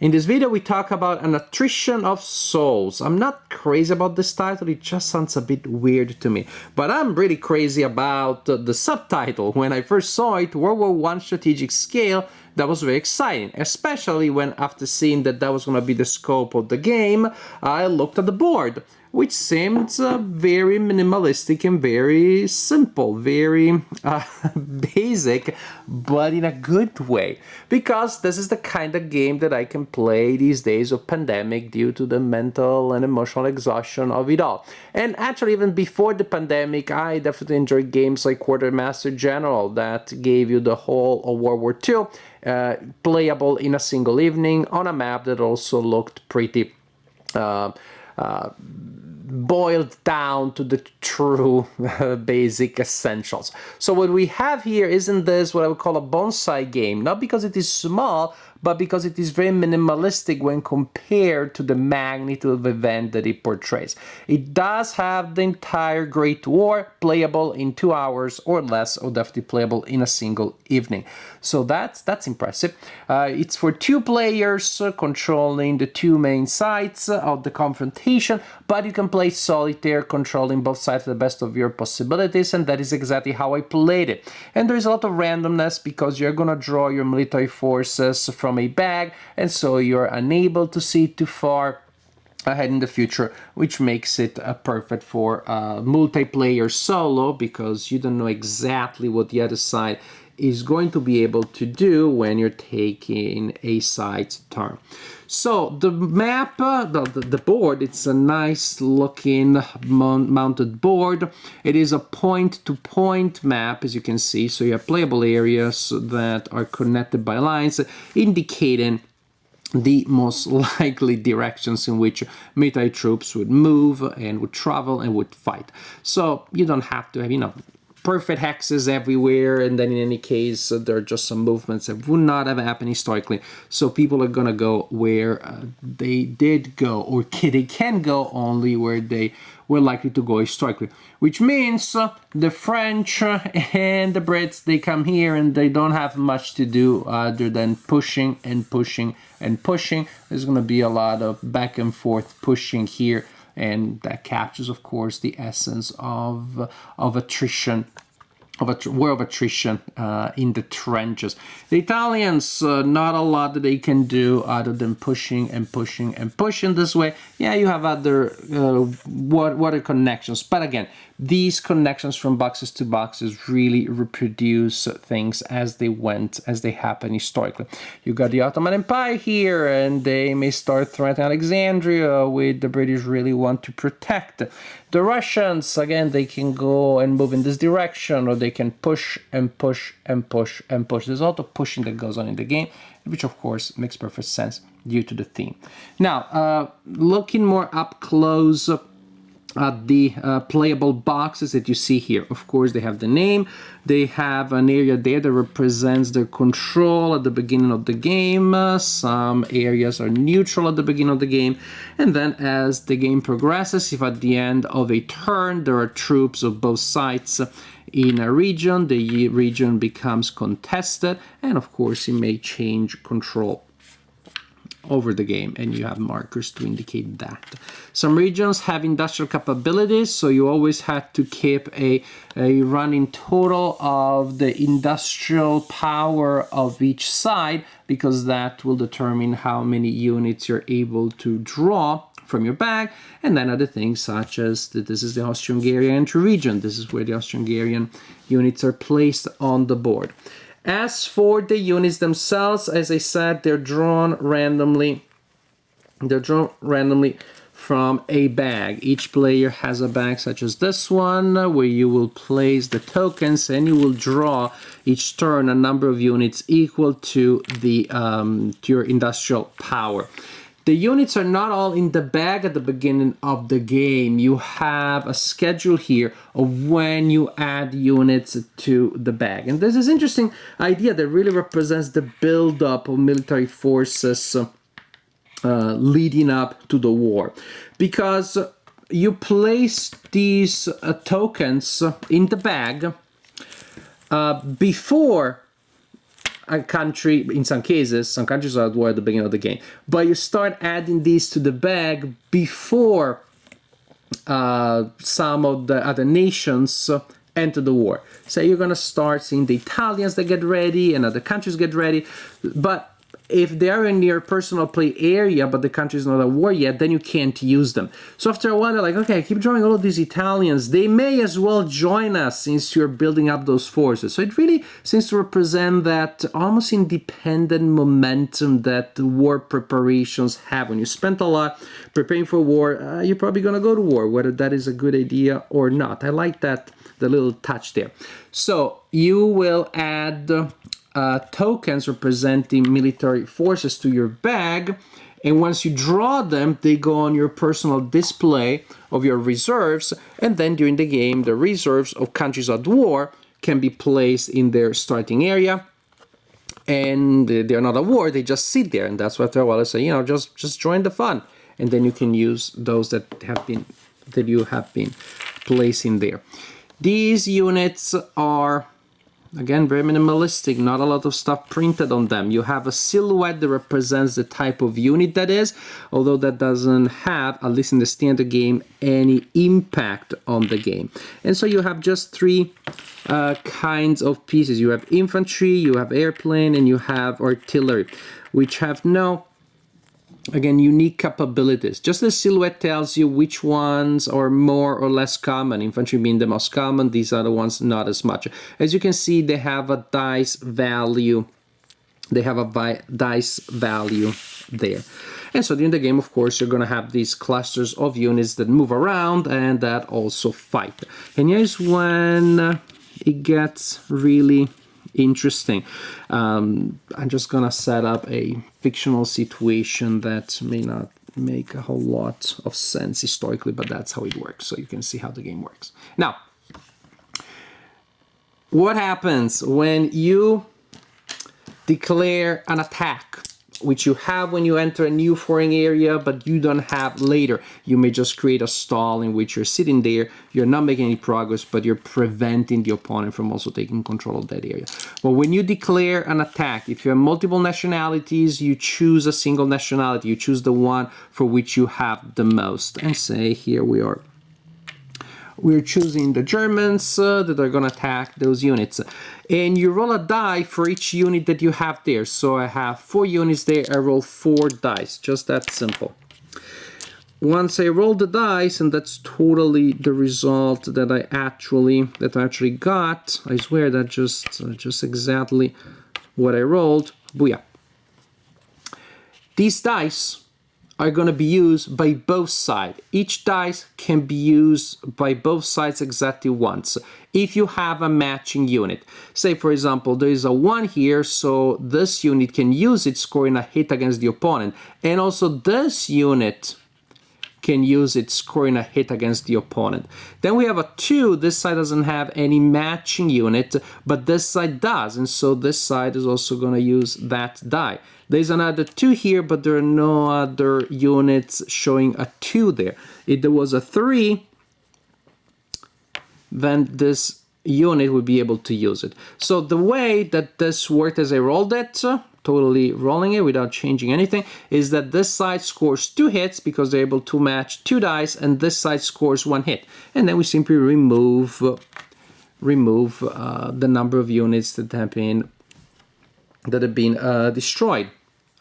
In this video, we talk about an attrition of souls. I'm not crazy about this title, it just sounds a bit weird to me. But I'm really crazy about the subtitle. When I first saw it, World War I strategic scale, that was very exciting. Especially when, after seeing that that was going to be the scope of the game, I looked at the board, which seemed very minimalistic and very simple, very basic, but in a good way. Because this is the kind of game that I can play these days of pandemic due to the mental and emotional exhaustion of it all. And actually, even before the pandemic, I definitely enjoyed games like Quartermaster General that gave you the whole of World War II, playable in a single evening on a map that also looked pretty boiled down to the true basic essentials. So what we have here isn't this what I would call a bonsai game, not because it is small, but because it is very minimalistic when compared to the magnitude of event that it portrays. It does have the entire Great War playable in 2 hours or less, or definitely playable in a single evening. So that's impressive. It's for 2 players controlling the 2 main sides of the confrontation, but you can play solitaire controlling both sides to the best of your possibilities, and that is exactly how I played it. And there is a lot of randomness because you're gonna draw your military forces from a bag, and so you're unable to see too far ahead in the future, which makes it perfect for multiplayer solo, because you don't know exactly what the other side is going to be able to do when you're taking a side's turn. So the map, the board, it's a nice looking mounted board. It is a point-to-point map, as you can see. So you have playable areas that are connected by lines, indicating the most likely directions in which military troops would move and would travel and would fight. So you don't have to have, perfect hexes everywhere, and then in any case there are just some movements that would not have happened historically. So people are gonna go where they did go, or they can go only where they were likely to go historically, which means the French and the Brits, they come here and they don't have much to do other than pushing and pushing and pushing. There's gonna be a lot of back and forth pushing here, and that captures, of course, the essence of attrition, war of attrition in the trenches. The Italians, not a lot that they can do other than pushing and pushing and pushing this way. Yeah, you have other water connections, but again, these connections from boxes to boxes really reproduce things as they happen historically. You got the Ottoman Empire here, and they may start threatening Alexandria, which the British really want to protect. The Russians, again, they can go and move in this direction, or they can push and push and push and push. There's a lot of pushing that goes on in the game, which of course makes perfect sense due to the theme. Now, looking more up close at the playable boxes that you see here. Of course, they have the name. They have an area there that represents their control at the beginning of the game. Some areas are neutral at the beginning of the game. And then as the game progresses, if at the end of a turn there are troops of both sides in a region, the region becomes contested. And of course, it may change control over the game, and you have markers to indicate that. Some regions have industrial capabilities, so you always have to keep a running total of the industrial power of each side, because that will determine how many units you're able to draw from your bag. And then other things such as that this is the Austro-Hungarian entry region. This is where the Austro-Hungarian units are placed on the board. As for the units themselves, as I said, they're drawn randomly. They're drawn randomly from a bag. Each player has a bag such as this one, where you will place the tokens, and you will draw each turn a number of units equal to the to your industrial power. The units are not all in the bag at the beginning of the game. You have a schedule here of when you add units to the bag. And there's this interesting idea that really represents the build-up of military forces leading up to the war. Because you place these tokens in the bag before a country, in some cases, some countries are at war at the beginning of the game, but you start adding these to the bag before some of the other nations enter the war. So you're gonna start seeing the Italians that get ready and other countries get ready, but if they are in your personal play area, but the country is not at war yet, then you can't use them. So after a while, they're like, okay, I keep drawing all of these Italians. They may as well join us since you're building up those forces. So it really seems to represent that almost independent momentum that the war preparations have. When you spend a lot preparing for war, you're probably going to go to war, whether that is a good idea or not. I like that, the little touch there. So you will add tokens representing military forces to your bag, and once you draw them, they go on your personal display of your reserves, and then during the game, the reserves of countries at war can be placed in their starting area, and they're not at war, they just sit there, and that's what after a while I say, you know, just join the fun, and then you can use those that you have been placing there. These units are, again, very minimalistic, not a lot of stuff printed on them. You have a silhouette that represents the type of unit that is, although that doesn't have, at least in the standard game, any impact on the game. And so you have just three kinds of pieces. You have infantry, you have airplane, and you have artillery, which have no, again, unique capabilities. Just the silhouette tells you which ones are more or less common. Infantry being the most common, these are the ones not as much. As you can see, they have a dice value. They have a dice value there. And so during the game, of course, you're going to have these clusters of units that move around and that also fight. And here's when it gets really interesting. I'm just gonna set up a fictional situation that may not make a whole lot of sense historically, but that's how it works, so you can see how the game works. Now, what happens when you declare an attack, which you have when you enter a new foreign area, but you don't have later? You may just create a stall in which you're sitting there, you're not making any progress, but you're preventing the opponent from also taking control of that area. But when you declare an attack, if you have multiple nationalities, you choose a single nationality, you choose the one for which you have the most. And say, here we're choosing the Germans that are going to attack those units. And you roll a die for each unit that you have there. So I have 4 units there, I roll 4 dice, just that simple. Once I roll the dice, and that's totally the result that I actually got, I swear that just exactly what I rolled, booyah. These dice are going to be used by both sides. Each dice can be used by both sides exactly once if you have a matching unit. Say, for example, there is a 1 here, so this unit can use it scoring a hit against the opponent, and also this unit can use it scoring a hit against the opponent. Then we have a 2, this side doesn't have any matching unit, but this side does, and so this side is also going to use that die. There's another 2 here, but there are no other units showing a 2 there. If there was a 3, then this unit would be able to use it. So the way that this worked as I rolled it, totally rolling it without changing anything, is that this side scores 2 hits because they're able to match 2 dice, and this side scores 1 hit. And then we simply remove the number of units that have been destroyed.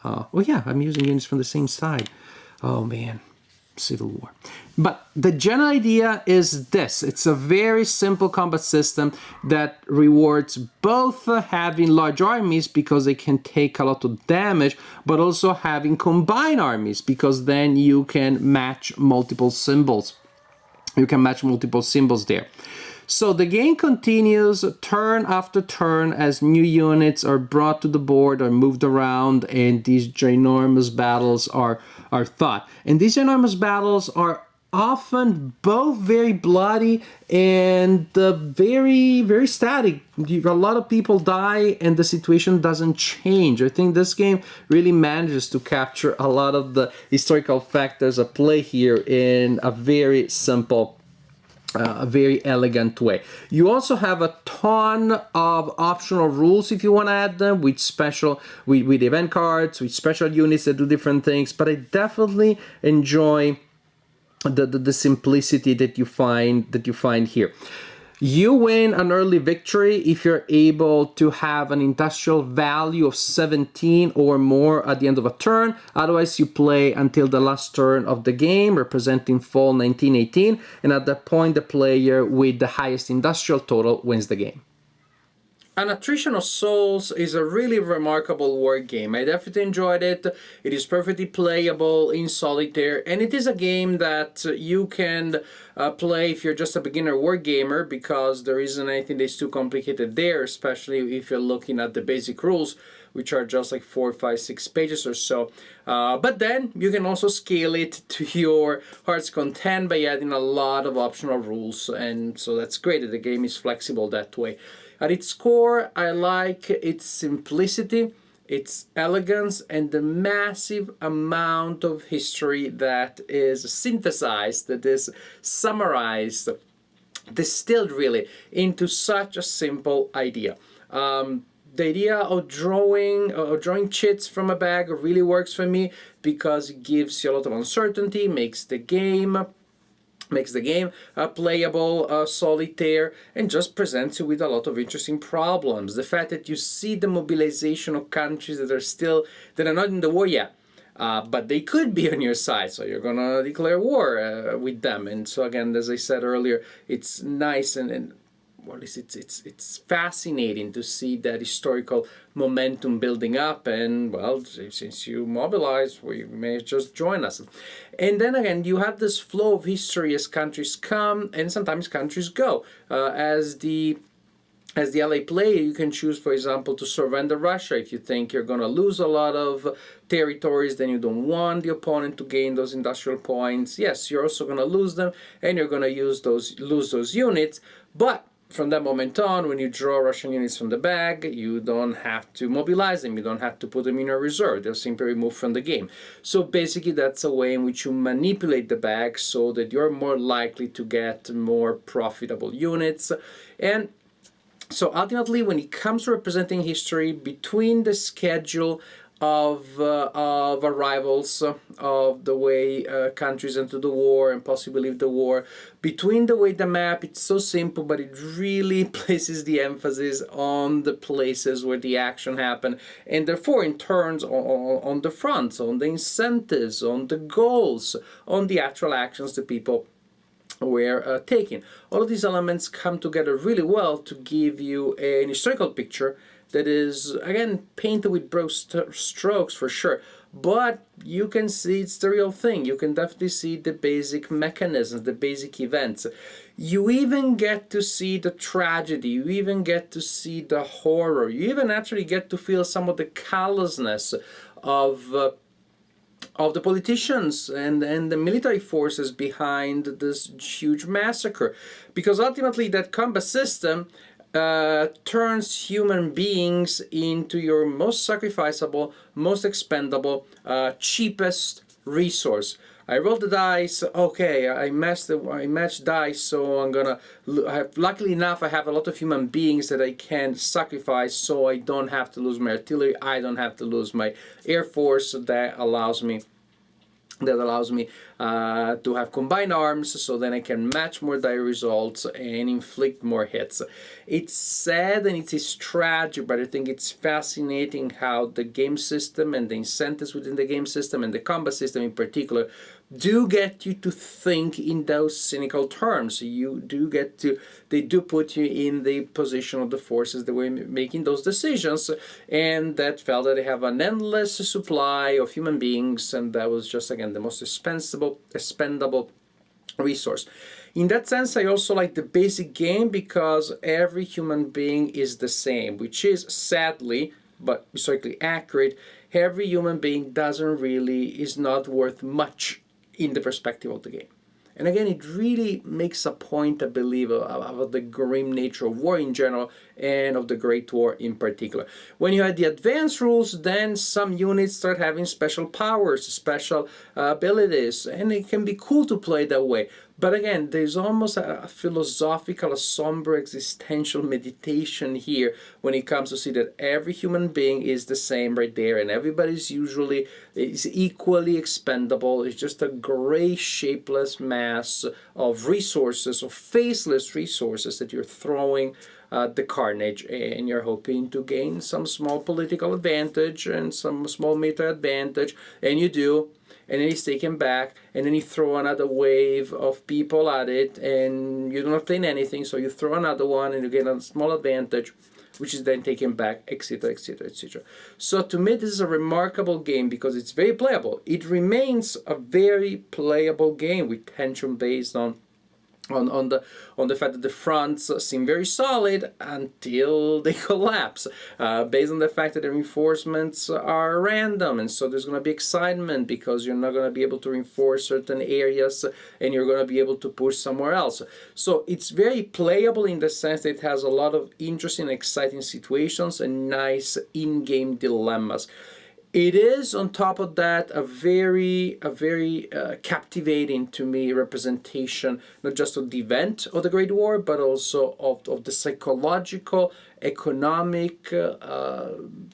Oh yeah, I'm using units from the same side. Oh man, Civil War. But the general idea is this. It's a very simple combat system that rewards both having large armies because they can take a lot of damage, but also having combined armies because then you can match multiple symbols. You can match multiple symbols there. So the game continues turn after turn as new units are brought to the board, are moved around, and these ginormous battles are fought. And these ginormous battles are often both very bloody and very, very static. A lot of people die and the situation doesn't change. I think this game really manages to capture a lot of the historical factors at play here in a very simple a very elegant way. You also have a ton of optional rules if you want to add them with special, with event cards, with special units that do different things. But I definitely enjoy the simplicity that you find here. You win an early victory if you're able to have an industrial value of 17 or more at the end of a turn. Otherwise, you play until the last turn of the game, representing fall 1918. And at that point, the player with the highest industrial total wins the game. An Attrition of Souls is a really remarkable war game. I definitely enjoyed it. It is perfectly playable in solitaire, and it is a game that you can play if you're just a beginner war gamer, because there isn't anything that's too complicated there, especially if you're looking at the basic rules, which are just like 4, 5, 6 pages or so. But then you can also scale it to your heart's content by adding a lot of optional rules, and so that's great that the game is flexible that way. At its core, I like its simplicity, its elegance, and the massive amount of history that is synthesized, that is summarized, distilled really into such a simple idea. The idea of drawing chits from a bag really works for me, because it gives you a lot of uncertainty, makes the game playable, solitaire, and just presents you with a lot of interesting problems. The fact that you see the mobilization of countries that are not in the war yet, but they could be on your side, so you're gonna declare war with them. And so again, as I said earlier, it's nice and well, it's fascinating to see that historical momentum building up, and well, since you mobilize, we may just join us. And then again, you have this flow of history as countries come and sometimes countries go. As the ally player, you can choose, for example, to surrender Russia if you think you're going to lose a lot of territories, then you don't want the opponent to gain those industrial points. Yes, you're also going to lose them, and you're going to lose those units, but from that moment on, when you draw Russian units from the bag, you don't have to mobilize them, you don't have to put them in your reserve, they'll simply remove from the game. So basically that's a way in which you manipulate the bag so that you're more likely to get more profitable units. And so ultimately, when it comes to representing history, between the schedule of arrivals, of the way countries enter the war and possibly leave the war, between the way the map, it's so simple, but it really places the emphasis on the places where the action happened, and therefore in turns on the fronts, on the incentives, on the goals, on the actual actions the people were taking. All of these elements come together really well to give you an historical picture that is, again, painted with broad strokes for sure, but you can see it's the real thing. You can definitely see the basic mechanisms, the basic events. You even get to see the tragedy, you even get to see the horror, you even actually get to feel some of the callousness of the politicians and the military forces behind this huge massacre. Because ultimately that combat system turns human beings into your most sacrificable, most expendable, cheapest resource. I rolled the dice. Okay, I matched dice, so I'm gonna. Luckily enough, I have a lot of human beings that I can sacrifice, so I don't have to lose my artillery. I don't have to lose my air force. That allows me to have combined arms, so then I can match more die results and inflict more hits. It's sad and it is tragic, but I think it's fascinating how the game system and the incentives within the game system and the combat system in particular do get you to think in those cynical terms. They do put you in the position of the forces that were making those decisions, and that felt that they have an endless supply of human beings, and that was just, again, the most expendable resource. In that sense, I also like the basic game because every human being is the same, which is sadly, but historically accurate. Every human being is not worth much in the perspective of the game. And again, it really makes a point, I believe, about the grim nature of war in general and of the Great War in particular. When you had the advanced rules, then some units start having special powers, special abilities, and it can be cool to play that way. But again, there's almost a philosophical, a somber existential meditation here when it comes to see that every human being is the same right there, and everybody's usually is equally expendable. It's just a gray, shapeless mass of resources, of faceless resources that you're throwing the carnage, and you're hoping to gain some small political advantage and some small military advantage, and you do. And then it's taken back, and then you throw another wave of people at it, and you don't obtain anything, so you throw another one, and you get a small advantage, which is then taken back, etc., etc., etc. So to me, this is a remarkable game because it's very playable. It remains a very playable game with tension based on the fact that the fronts seem very solid until they collapse, based on the fact that the reinforcements are random, and so there's going to be excitement because you're not going to be able to reinforce certain areas and you're going to be able to push somewhere else. So it's very playable in the sense that it has a lot of interesting, exciting situations and nice in-game dilemmas. It is, on top of that, a very captivating to me representation, not just of the event of the Great War, but also of the psychological, economic,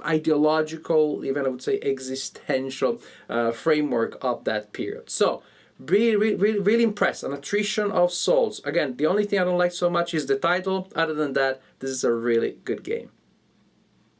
ideological, even I would say existential framework of that period. So, really impressed. An Attrition of Souls. Again, the only thing I don't like so much is the title. Other than that, this is a really good game.